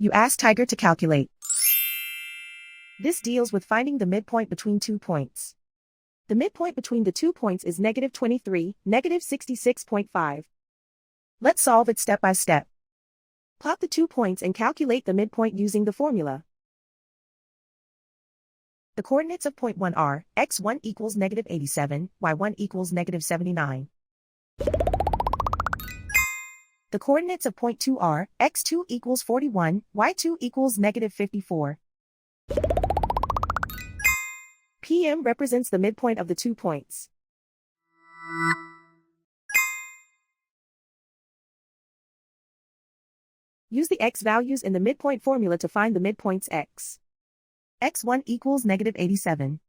You ask Tiger to calculate. This deals with finding the midpoint between 2 points. The midpoint between the 2 points is -23, -66.5. Let's solve it step by step. Plot the 2 points and calculate the midpoint using the formula. The coordinates of point 1 are x1 equals -87, y1 equals -79. The coordinates of point 2 are x2 equals 41, y2 equals -54. PM represents the midpoint of the 2 points. Use the x values in the midpoint formula to find the midpoints x. x1 equals -87.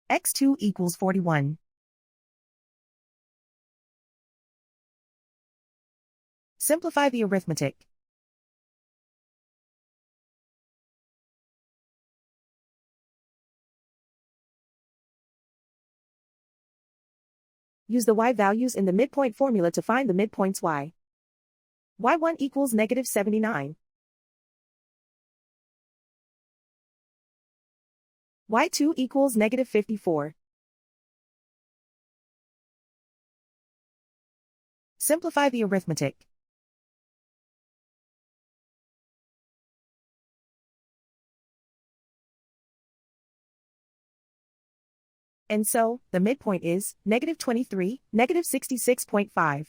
x2 equals 41. Simplify the arithmetic. Use the y values in the midpoint formula to find the midpoints y. y1 equals -79. y2 equals -54. Simplify the arithmetic. And so, the midpoint is -23, -66.5.